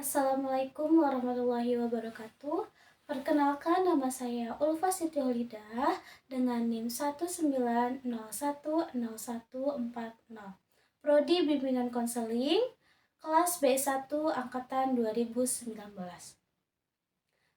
Assalamualaikum warahmatullahi wabarakatuh. Perkenalkan, nama saya Ulfa Siti Holidah dengan NIM 190101040. Prodi Bimbingan Konseling, kelas B1 angkatan 2019.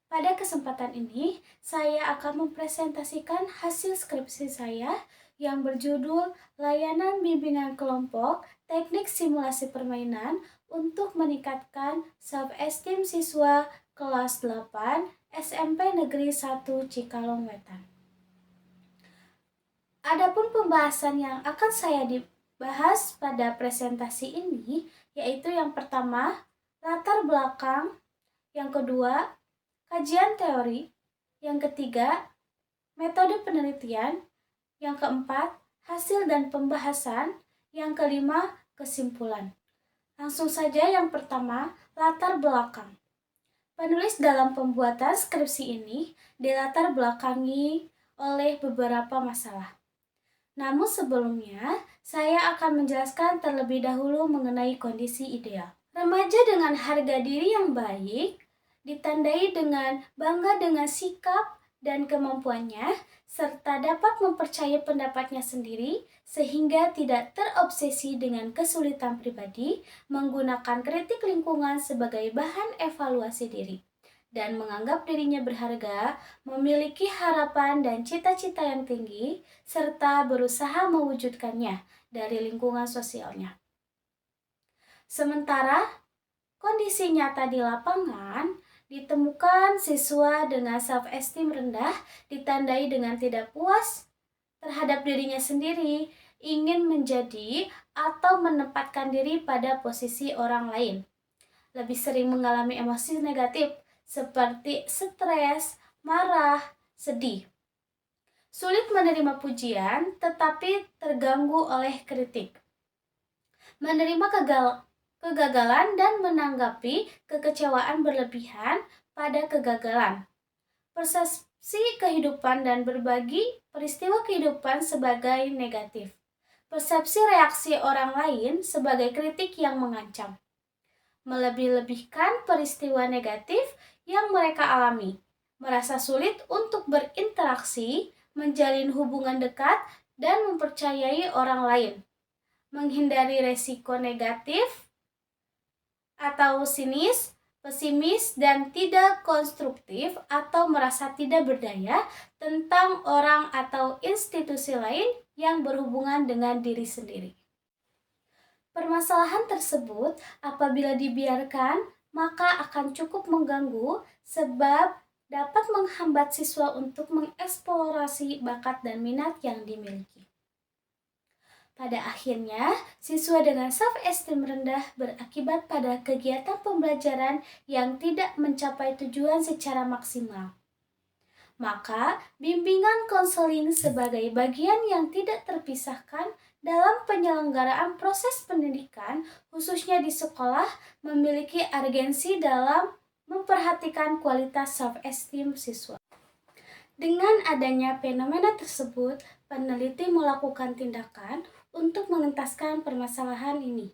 Pada kesempatan ini, saya akan mempresentasikan hasil skripsi saya yang berjudul Layanan Bimbingan Kelompok Teknik Simulasi Permainan untuk meningkatkan self-esteem siswa kelas 8 SMP Negeri 1 Cikalong Wetan. Adapun pembahasan yang akan saya dibahas pada presentasi ini yaitu yang pertama, latar belakang, yang kedua, kajian teori, yang ketiga, metode penelitian, yang keempat, hasil dan pembahasan, yang kelima, kesimpulan. Langsung saja yang pertama, latar belakang. Penulis dalam pembuatan skripsi ini dilatar belakangi oleh beberapa masalah. Namun sebelumnya, saya akan menjelaskan terlebih dahulu mengenai kondisi ideal. Remaja dengan harga diri yang baik ditandai dengan bangga dengan sikap dan kemampuannya, serta dapat mempercayai pendapatnya sendiri sehingga tidak terobsesi dengan kesulitan pribadi, menggunakan kritik lingkungan sebagai bahan evaluasi diri, dan menganggap dirinya berharga, memiliki harapan dan cita-cita yang tinggi, serta berusaha mewujudkannya dari lingkungan sosialnya. Sementara kondisi nyata di lapangan ditemukan siswa dengan self-esteem rendah ditandai dengan tidak puas terhadap dirinya sendiri, ingin menjadi atau menempatkan diri pada posisi orang lain. Lebih sering mengalami emosi negatif seperti stres, marah, sedih. Sulit menerima pujian tetapi terganggu oleh kritik. Menerima kegagalan dan menanggapi kekecewaan berlebihan pada kegagalan. Persepsi kehidupan dan berbagi peristiwa kehidupan sebagai negatif. Persepsi reaksi orang lain sebagai kritik yang mengancam. Melebih-lebihkan peristiwa negatif yang mereka alami. Merasa sulit untuk berinteraksi, menjalin hubungan dekat, dan mempercayai orang lain. Menghindari resiko negatif atau sinis, pesimis, dan tidak konstruktif atau merasa tidak berdaya tentang orang atau institusi lain yang berhubungan dengan diri sendiri. Permasalahan tersebut apabila dibiarkan maka akan cukup mengganggu sebab dapat menghambat siswa untuk mengeksplorasi bakat dan minat yang dimiliki. Pada akhirnya, siswa dengan self-esteem rendah berakibat pada kegiatan pembelajaran yang tidak mencapai tujuan secara maksimal. Maka, bimbingan konseling sebagai bagian yang tidak terpisahkan dalam penyelenggaraan proses pendidikan, khususnya di sekolah, memiliki urgensi dalam memperhatikan kualitas self-esteem siswa. Dengan adanya fenomena tersebut, peneliti melakukan tindakan untuk mengentaskan permasalahan ini.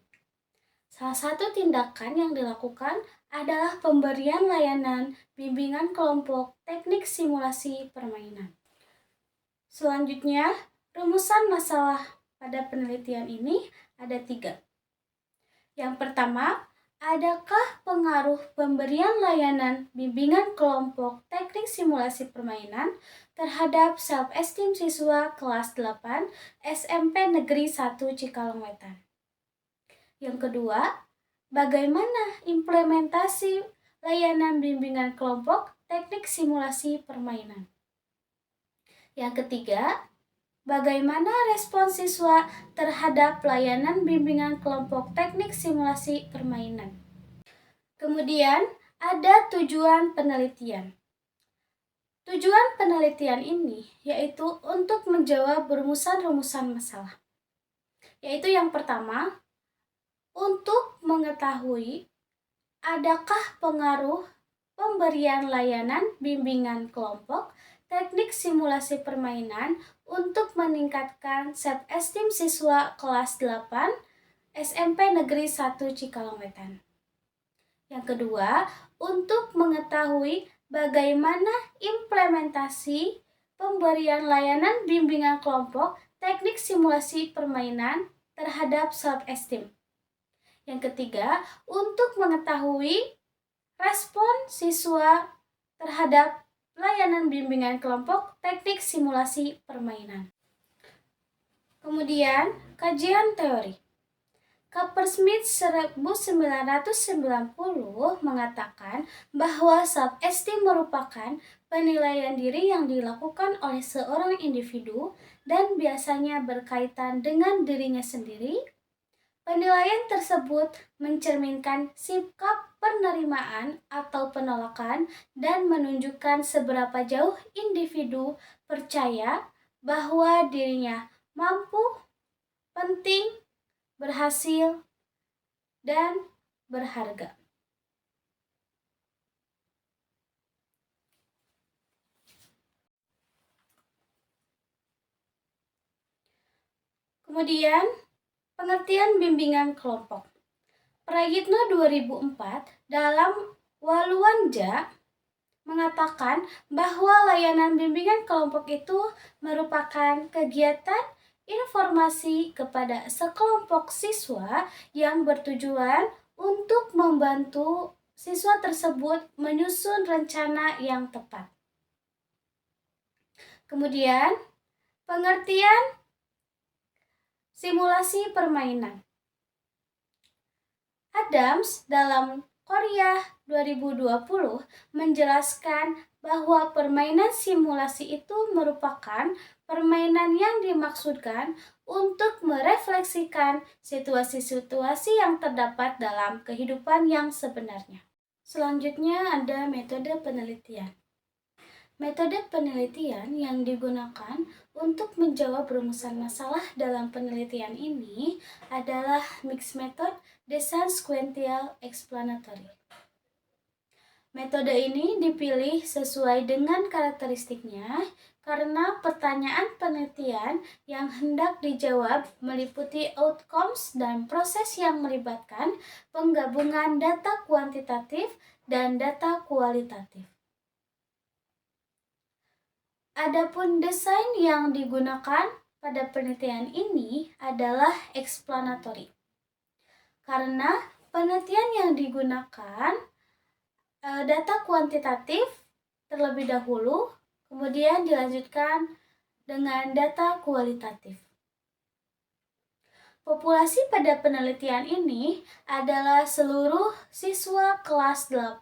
Salah satu tindakan yang dilakukan adalah pemberian layanan bimbingan kelompok teknik simulasi permainan. Selanjutnya, rumusan masalah pada penelitian ini ada 3. Yang pertama, adakah pengaruh pemberian layanan bimbingan kelompok teknik simulasi permainan terhadap self-esteem siswa kelas 8 SMP Negeri 1 Cikalong Wetan? Yang kedua, bagaimana implementasi layanan bimbingan kelompok teknik simulasi permainan? Yang ketiga, bagaimana respons siswa terhadap layanan bimbingan kelompok teknik simulasi permainan? Kemudian, ada tujuan penelitian. Tujuan penelitian ini yaitu untuk menjawab rumusan-rumusan masalah. Yaitu yang pertama, untuk mengetahui adakah pengaruh pemberian layanan bimbingan kelompok teknik simulasi permainan untuk meningkatkan self-esteem siswa kelas 8 SMP Negeri 1 Cikalong Wetan. Yang kedua, untuk mengetahui bagaimana implementasi pemberian layanan bimbingan kelompok teknik simulasi permainan terhadap self-esteem. Yang ketiga, untuk mengetahui respon siswa terhadap layanan bimbingan kelompok teknik simulasi permainan. Kemudian, kajian teori. Coppersmith 1990 mengatakan bahwa self-esteem merupakan penilaian diri yang dilakukan oleh seorang individu dan biasanya berkaitan dengan dirinya sendiri. Penilaian tersebut mencerminkan sikap penerimaan atau penolakan dan menunjukkan seberapa jauh individu percaya bahwa dirinya mampu, penting, berhasil, dan berharga. Kemudian, pengertian bimbingan kelompok. Prayitno 2004 dalam Waluanja mengatakan bahwa layanan bimbingan kelompok itu merupakan kegiatan informasi kepada sekelompok siswa yang bertujuan untuk membantu siswa tersebut menyusun rencana yang tepat. Kemudian, pengertian simulasi permainan. Adams dalam Korea 2020 menjelaskan bahwa permainan simulasi itu merupakan permainan yang dimaksudkan untuk merefleksikan situasi-situasi yang terdapat dalam kehidupan yang sebenarnya. Selanjutnya ada metode penelitian. Metode penelitian yang digunakan untuk menjawab rumusan masalah dalam penelitian ini adalah mixed method design sequential explanatory. Metode ini dipilih sesuai dengan karakteristiknya karena pertanyaan penelitian yang hendak dijawab meliputi outcomes dan proses yang melibatkan penggabungan data kuantitatif dan data kualitatif. Adapun desain yang digunakan pada penelitian ini adalah explanatory. Karena penelitian yang digunakan data kuantitatif terlebih dahulu, kemudian dilanjutkan dengan data kualitatif. Populasi pada penelitian ini adalah seluruh siswa kelas 8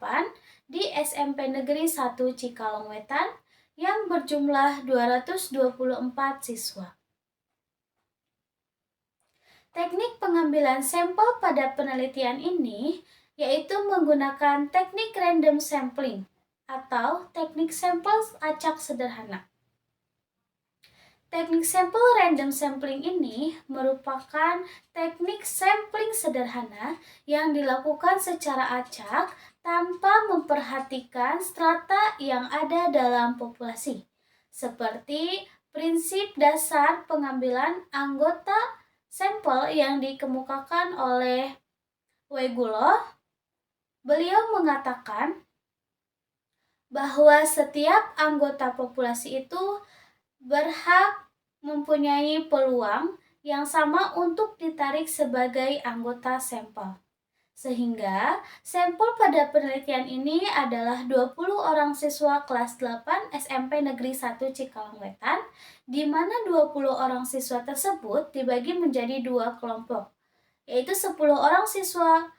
di SMP Negeri 1 Cikalongwetan yang berjumlah 224 siswa. Teknik pengambilan sampel pada penelitian ini yaitu menggunakan teknik random sampling atau teknik sampel acak sederhana. Teknik sampel random sampling ini merupakan teknik sampling sederhana yang dilakukan secara acak tanpa memperhatikan strata yang ada dalam populasi, seperti prinsip dasar pengambilan anggota sampel yang dikemukakan oleh Wegulo. Beliau mengatakan bahwa setiap anggota populasi itu berhak mempunyai peluang yang sama untuk ditarik sebagai anggota sampel. Sehingga sampel pada penelitian ini adalah 20 orang siswa kelas 8 SMP Negeri 1 Cikalongwetan, di mana 20 orang siswa tersebut dibagi menjadi dua kelompok, yaitu 10 orang siswa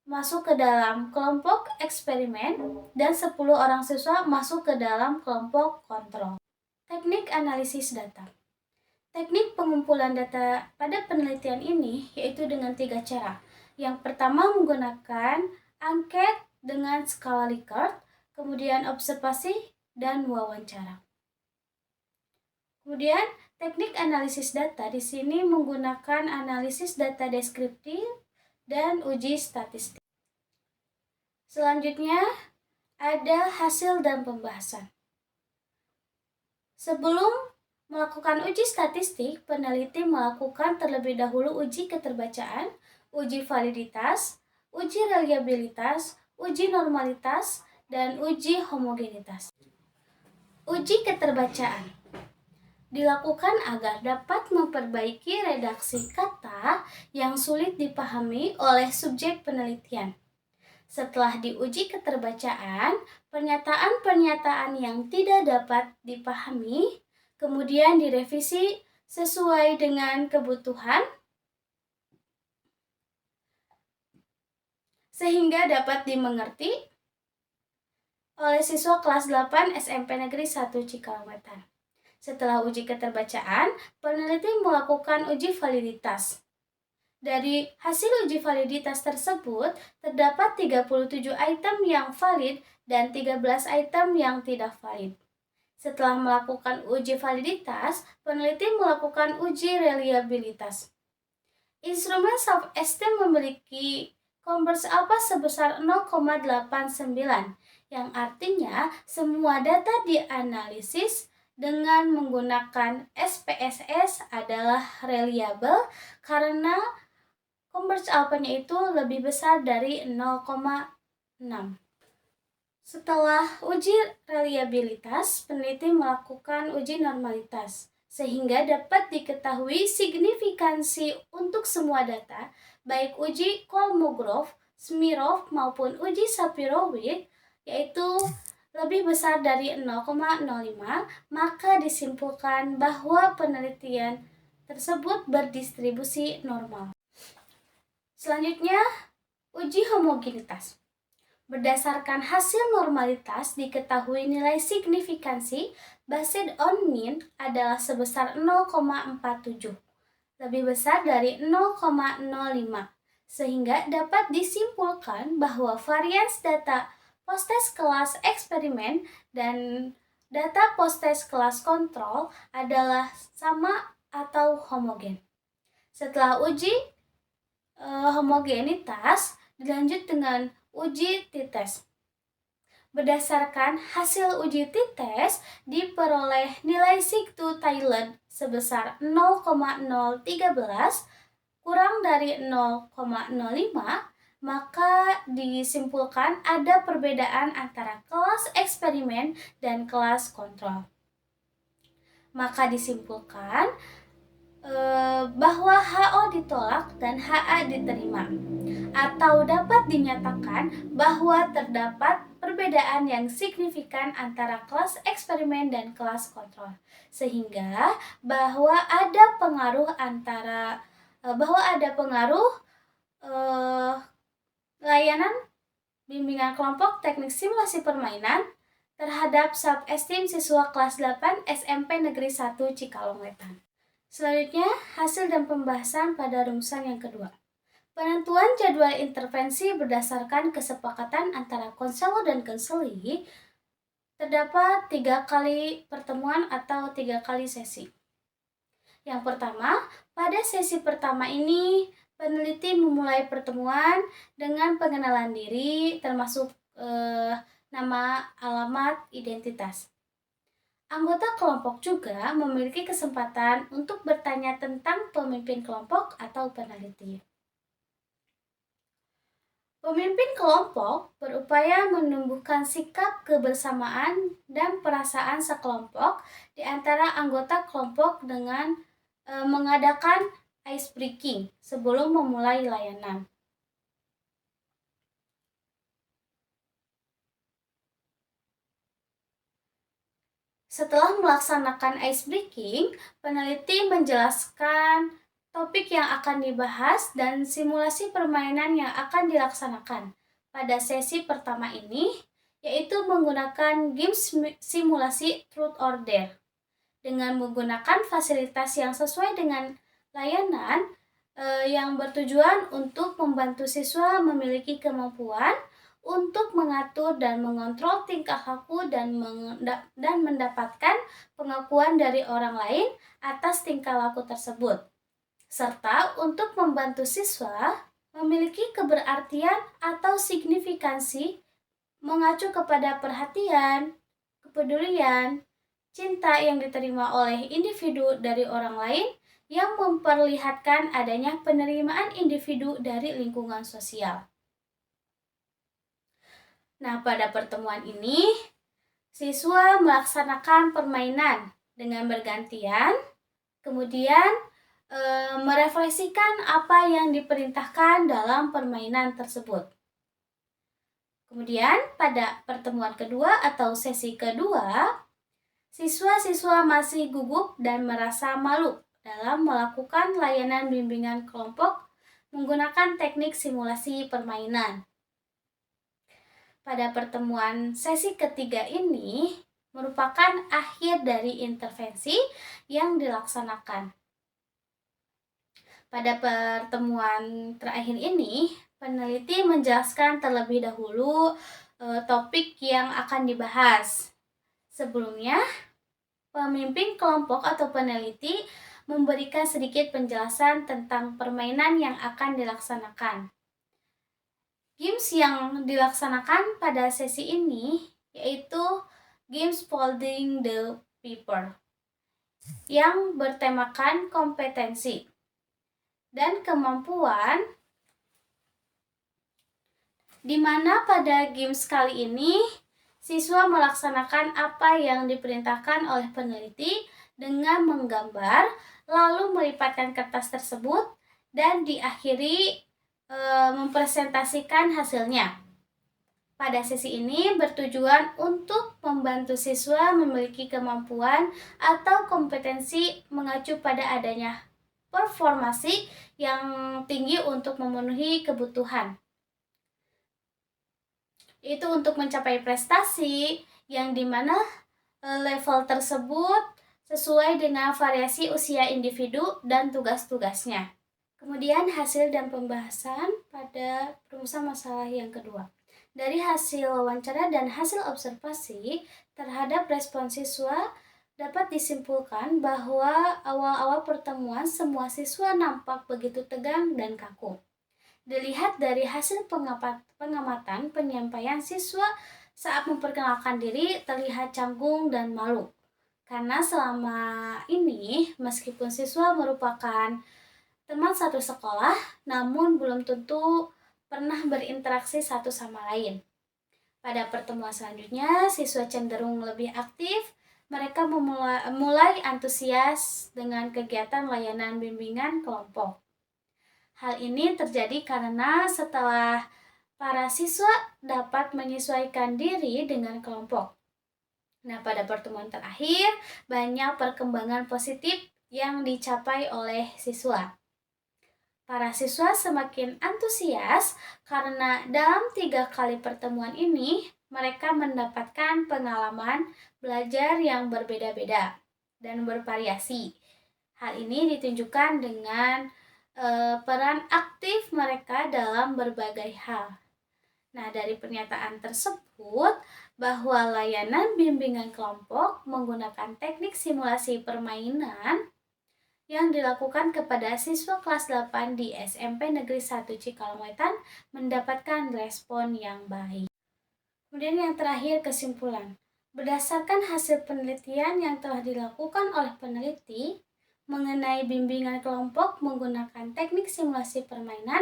masuk ke dalam kelompok eksperimen dan 10 orang siswa masuk ke dalam kelompok kontrol. Teknik analisis data. Teknik pengumpulan data pada penelitian ini yaitu dengan 3 cara. Yang pertama menggunakan angket dengan skala Likert, kemudian observasi dan wawancara. Kemudian teknik analisis data di sini menggunakan analisis data deskriptif dan uji statistik. Selanjutnya ada hasil dan pembahasan. Sebelum melakukan uji statistik, peneliti melakukan terlebih dahulu uji keterbacaan, uji validitas, uji reliabilitas, uji normalitas, dan uji homogenitas. Uji keterbacaan dilakukan agar dapat memperbaiki redaksi kata yang sulit dipahami oleh subjek penelitian. Setelah diuji keterbacaan, pernyataan-pernyataan yang tidak dapat dipahami kemudian direvisi sesuai dengan kebutuhan sehingga dapat dimengerti oleh siswa kelas 8 SMP Negeri 1 Cikalongwetan. Setelah uji keterbacaan, peneliti melakukan uji validitas. Dari hasil uji validitas tersebut, terdapat 37 item yang valid dan 13 item yang tidak valid. Setelah melakukan uji validitas, peneliti melakukan uji reliabilitas. Instrumen self-esteem memiliki converse alpha sebesar 0,89, yang artinya semua data dianalisis dengan menggunakan SPSS adalah reliable karena converge alpha-nya itu lebih besar dari 0,6. Setelah uji reliabilitas, peneliti melakukan uji normalitas sehingga dapat diketahui signifikansi untuk semua data, baik uji Kolmogorov, Smirnov maupun uji Shapiro-Wilk, yaitu lebih besar dari 0,05, maka disimpulkan bahwa penelitian tersebut berdistribusi normal. Selanjutnya, uji homogenitas. Berdasarkan hasil normalitas, diketahui nilai signifikansi based on mean adalah sebesar 0,47, lebih besar dari 0,05, sehingga dapat disimpulkan bahwa varians data post-test kelas eksperimen dan data post-test kelas kontrol adalah sama atau homogen. Setelah uji homogenitas, dilanjut dengan uji t-test. Berdasarkan hasil uji t-test, diperoleh nilai Sigtu-Thailand sebesar 0,013 kurang dari 0,05, maka disimpulkan ada perbedaan antara kelas eksperimen dan kelas kontrol. Maka disimpulkan bahwa HO ditolak dan HA diterima, atau dapat dinyatakan bahwa terdapat perbedaan yang signifikan antara kelas eksperimen dan kelas kontrol, sehingga bahwa ada pengaruh layanan bimbingan kelompok teknik simulasi permainan terhadap self-esteem siswa kelas 8 SMP Negeri 1 Cikalongwetan. Selanjutnya, hasil dan pembahasan pada rumusan yang kedua. Penentuan jadwal intervensi berdasarkan kesepakatan antara konselor dan konseli. Terdapat 3 kali pertemuan atau 3 kali sesi. Yang pertama, pada sesi pertama ini peneliti memulai pertemuan dengan pengenalan diri termasuk nama, alamat, identitas. Anggota kelompok juga memiliki kesempatan untuk bertanya tentang pemimpin kelompok atau peneliti. Pemimpin kelompok berupaya menumbuhkan sikap kebersamaan dan perasaan sekelompok di antara anggota kelompok dengan mengadakan ice breaking sebelum memulai layanan. Setelah melaksanakan ice breaking, peneliti menjelaskan topik yang akan dibahas dan simulasi permainan yang akan dilaksanakan pada sesi pertama ini, yaitu menggunakan game simulasi truth or dare. Dengan menggunakan fasilitas yang sesuai dengan layanan yang bertujuan untuk membantu siswa memiliki kemampuan untuk mengatur dan mengontrol tingkah laku dan mendapatkan pengakuan dari orang lain atas tingkah laku tersebut, serta untuk membantu siswa memiliki keberartian atau signifikansi mengacu kepada perhatian, kepedulian, cinta yang diterima oleh individu dari orang lain yang memperlihatkan adanya penerimaan individu dari lingkungan sosial. Nah, pada pertemuan ini, siswa melaksanakan permainan dengan bergantian, kemudian merefleksikan apa yang diperintahkan dalam permainan tersebut. Kemudian pada pertemuan kedua atau sesi kedua, siswa-siswa masih gugup dan merasa malu dalam melakukan layanan bimbingan kelompok menggunakan teknik simulasi permainan. Pada pertemuan sesi ketiga ini merupakan akhir dari intervensi yang dilaksanakan. Pada pertemuan terakhir ini, peneliti menjelaskan terlebih dahulu topik yang akan dibahas. Sebelumnya, pemimpin kelompok atau peneliti memberikan sedikit penjelasan tentang permainan yang akan dilaksanakan. Games yang dilaksanakan pada sesi ini yaitu Games Folding the Paper yang bertemakan kompetensi dan kemampuan, di mana pada games kali ini siswa melaksanakan apa yang diperintahkan oleh peneliti dengan menggambar, lalu melipatkan kertas tersebut dan diakhiri mempresentasikan hasilnya. Pada sesi ini bertujuan untuk membantu siswa memiliki kemampuan atau kompetensi mengacu pada adanya performasi yang tinggi untuk memenuhi kebutuhan. Itu untuk mencapai prestasi yang dimana level tersebut sesuai dengan variasi usia individu dan tugas-tugasnya. Kemudian hasil dan pembahasan pada perumusan masalah yang kedua. Dari hasil wawancara dan hasil observasi terhadap respon siswa, dapat disimpulkan bahwa awal-awal pertemuan semua siswa nampak begitu tegang dan kaku. Dilihat dari hasil pengamatan penyampaian siswa saat memperkenalkan diri terlihat canggung dan malu. Karena selama ini meskipun siswa merupakan teman satu sekolah, namun belum tentu pernah berinteraksi satu sama lain. Pada pertemuan selanjutnya, siswa cenderung lebih aktif. Mereka mulai antusias dengan kegiatan layanan bimbingan kelompok. Hal ini terjadi karena setelah para siswa dapat menyesuaikan diri dengan kelompok. Nah, pada pertemuan terakhir, banyak perkembangan positif yang dicapai oleh siswa. Para siswa semakin antusias karena dalam 3 kali pertemuan ini, mereka mendapatkan pengalaman belajar yang berbeda-beda dan bervariasi. Hal ini ditunjukkan dengan peran aktif mereka dalam berbagai hal. Nah, dari pernyataan tersebut bahwa layanan bimbingan kelompok menggunakan teknik simulasi permainan yang dilakukan kepada siswa kelas 8 di SMP Negeri 1 Cikalongwetan mendapatkan respon yang baik. Kemudian yang terakhir, kesimpulan. Berdasarkan hasil penelitian yang telah dilakukan oleh peneliti mengenai bimbingan kelompok menggunakan teknik simulasi permainan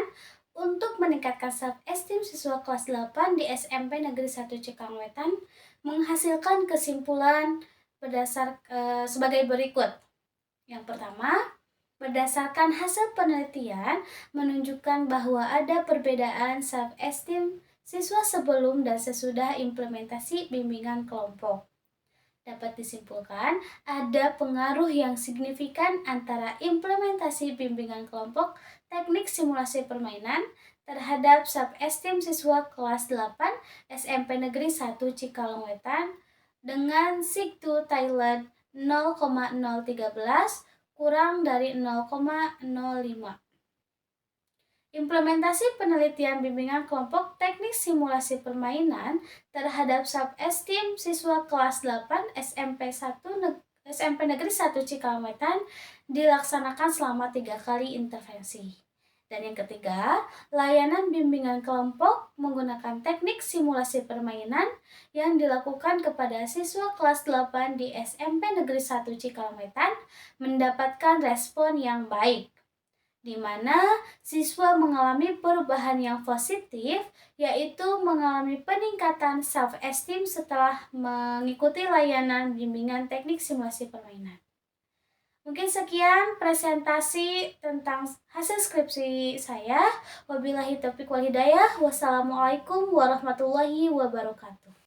untuk meningkatkan self-esteem siswa kelas 8 di SMP Negeri 1 Cikalongwetan menghasilkan kesimpulan sebagai berikut. Yang pertama, berdasarkan hasil penelitian menunjukkan bahwa ada perbedaan self-esteem siswa sebelum dan sesudah implementasi bimbingan kelompok. Dapat disimpulkan, ada pengaruh yang signifikan antara implementasi bimbingan kelompok teknik simulasi permainan terhadap self-esteem siswa kelas 8 SMP Negeri 1 Cikalongwetan dengan SIG2 Thailand 0,013 kurang dari 0,05. Implementasi penelitian bimbingan kelompok teknik simulasi permainan terhadap self-esteem siswa kelas 8 SMP Negeri 1 Cikalongwetan dilaksanakan selama 3 kali intervensi. Dan yang ketiga, layanan bimbingan kelompok menggunakan teknik simulasi permainan yang dilakukan kepada siswa kelas 8 di SMP Negeri 1 Cikalongwetan mendapatkan respon yang baik. di mana siswa mengalami perubahan yang positif, yaitu mengalami peningkatan self-esteem setelah mengikuti layanan bimbingan teknik simulasi permainan. Mungkin sekian presentasi tentang hasil skripsi saya. Wabillahi taufiq wal hidayah. Wassalamualaikum warahmatullahi wabarakatuh.